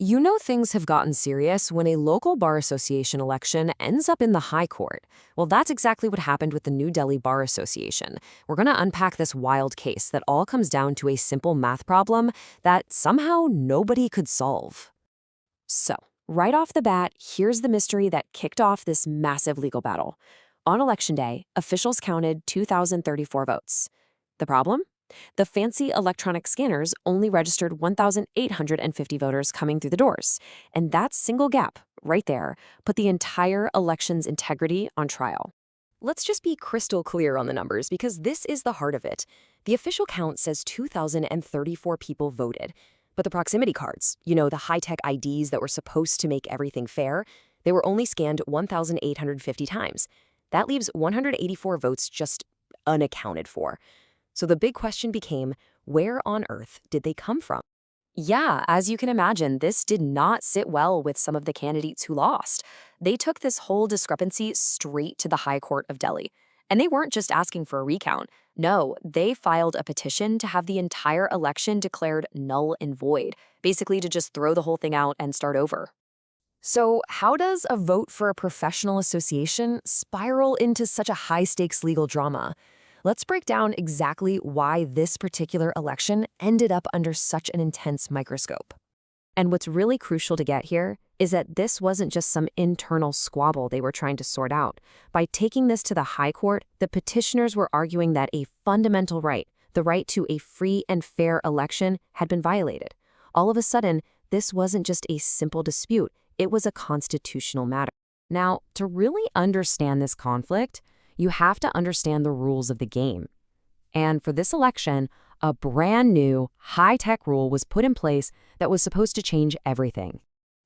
You know things have gotten serious when a local bar association election ends up in the high court. Well, that's exactly what happened with the New Delhi Bar Association. We're going to unpack this wild case that all comes down to a simple math problem that somehow nobody could solve. So, right off the bat, here's the mystery that kicked off this massive legal battle. On Election Day, officials counted 2,034 votes. The problem? The fancy electronic scanners only registered 1,850 voters coming through the doors. And that single gap, right there, put the entire election's integrity on trial. Let's just be crystal clear on the numbers because this is the heart of it. The official count says 2,034 people voted. But the proximity cards, the high-tech IDs that were supposed to make everything fair, they were only scanned 1,850 times. That leaves 184 votes just unaccounted for. So the big question became, where on earth did they come from? Yeah, as you can imagine, this did not sit well with some of the candidates who lost. They took this whole discrepancy straight to the High Court of Delhi. And they weren't just asking for a recount. No, they filed a petition to have the entire election declared null and void, basically to just throw the whole thing out and start over. So how does a vote for a professional association spiral into such a high-stakes legal drama? Let's break down exactly why this particular election ended up under such an intense microscope. And what's really crucial to get here is that this wasn't just some internal squabble they were trying to sort out. By taking this to the High Court, the petitioners were arguing that a fundamental right, the right to a free and fair election, had been violated. All of a sudden, this wasn't just a simple dispute, it was a constitutional matter. Now, to really understand this conflict, you have to understand the rules of the game. And for this election, a brand new, high-tech rule was put in place that was supposed to change everything.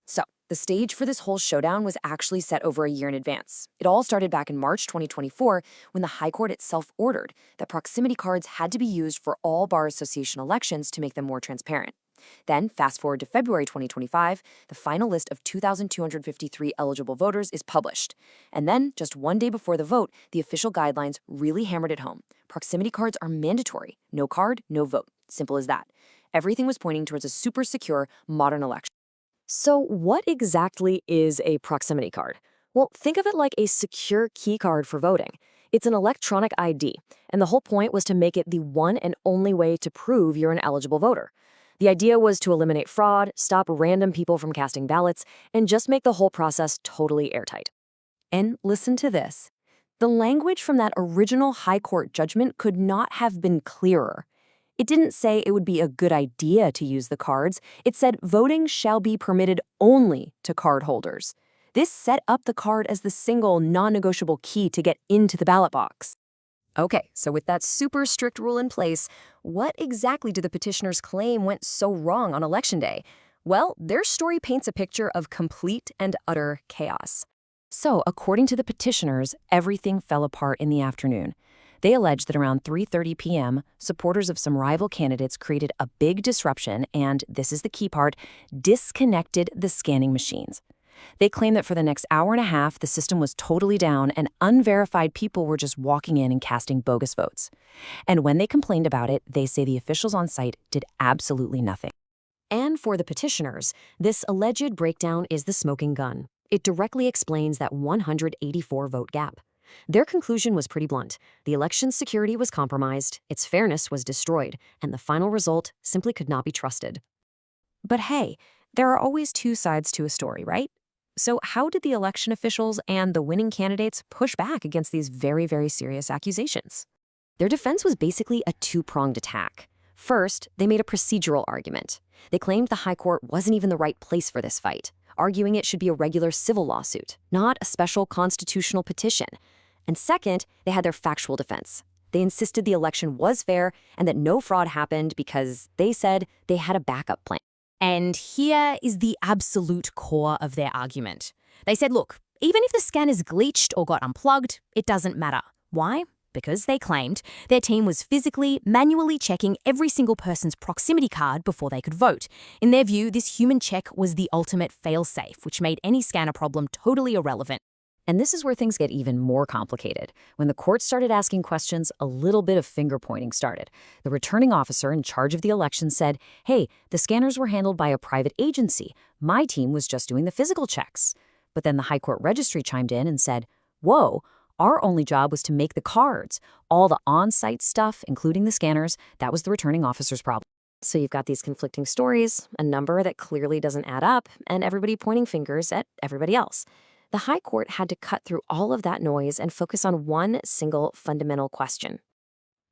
So, the stage for this whole showdown was actually set over a year in advance. It all started back in March 2024 when the High Court itself ordered that proximity cards had to be used for all bar association elections to make them more transparent. Then, fast forward to February 2025, the final list of 2,253 eligible voters is published. And then, just one day before the vote, the official guidelines really hammered it home. Proximity cards are mandatory. No card, no vote. Simple as that. Everything was pointing towards a super secure, modern election. So what exactly is a proximity card? Well, think of it like a secure key card for voting. It's an electronic ID, and the whole point was to make it the one and only way to prove you're an eligible voter. The idea was to eliminate fraud, stop random people from casting ballots, and just make the whole process totally airtight. And listen to this. The language from that original High Court judgment could not have been clearer. It didn't say it would be a good idea to use the cards. It said voting shall be permitted only to card holders. This set up the card as the single, non-negotiable key to get into the ballot box. Okay, so with that super strict rule in place, what exactly do the petitioners claim went so wrong on Election Day? Well, their story paints a picture of complete and utter chaos. So, according to the petitioners, everything fell apart in the afternoon. They alleged that around 3:30 p.m., supporters of some rival candidates created a big disruption and, this is the key part, disconnected the scanning machines. They claim that for the next hour and a half, the system was totally down and unverified people were just walking in and casting bogus votes. And when they complained about it, they say the officials on site did absolutely nothing. And for the petitioners, this alleged breakdown is the smoking gun. It directly explains that 184-vote gap. Their conclusion was pretty blunt. The election's security was compromised, its fairness was destroyed, and the final result simply could not be trusted. But hey, there are always two sides to a story, right? So how did the election officials and the winning candidates push back against these very, very serious accusations? Their defense was basically a two-pronged attack. First, they made a procedural argument. They claimed the High Court wasn't even the right place for this fight, arguing it should be a regular civil lawsuit, not a special constitutional petition. And second, they had their factual defense. They insisted the election was fair and that no fraud happened because they said they had a backup plan. And here is the absolute core of their argument. They said, look, even if the scanners glitched or got unplugged, it doesn't matter. Why? Because they claimed their team was physically, manually checking every single person's proximity card before they could vote. In their view, this human check was the ultimate fail-safe, which made any scanner problem totally irrelevant. And this is where things get even more complicated. When the court started asking questions, a little bit of finger-pointing started. The returning officer in charge of the election said, hey, the scanners were handled by a private agency. My team was just doing the physical checks. But then the High Court Registry chimed in and said, whoa, our only job was to make the cards. All the on-site stuff, including the scanners, that was the returning officer's problem. So you've got these conflicting stories, a number that clearly doesn't add up, and everybody pointing fingers at everybody else. The High Court had to cut through all of that noise and focus on one single fundamental question.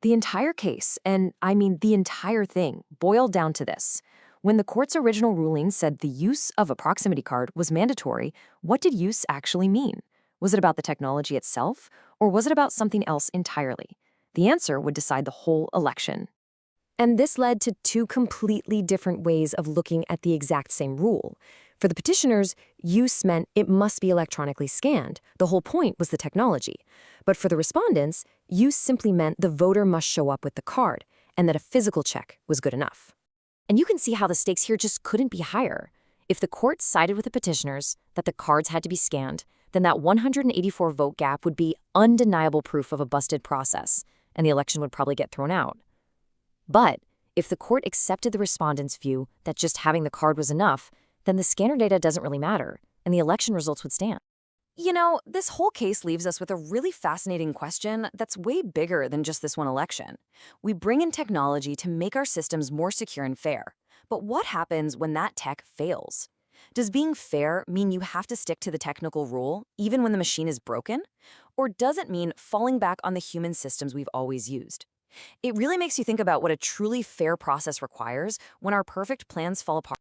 The entire case, and I mean the entire thing, boiled down to this. When the court's original ruling said the use of a proximity card was mandatory, what did use actually mean? Was it about the technology itself, or was it about something else entirely? The answer would decide the whole election. And this led to two completely different ways of looking at the exact same rule. For the petitioners, use meant it must be electronically scanned. The whole point was the technology. But for the respondents, use simply meant the voter must show up with the card, and that a physical check was good enough. And you can see how the stakes here just couldn't be higher. If the court sided with the petitioners that the cards had to be scanned, then that 184 vote gap would be undeniable proof of a busted process, and the election would probably get thrown out. But if the court accepted the respondents' view that just having the card was enough, then the scanner data doesn't really matter, and the election results would stand. You know, this whole case leaves us with a really fascinating question that's way bigger than just this one election. We bring in technology to make our systems more secure and fair. But what happens when that tech fails? Does being fair mean you have to stick to the technical rule, even when the machine is broken? Or does it mean falling back on the human systems we've always used? It really makes you think about what a truly fair process requires when our perfect plans fall apart.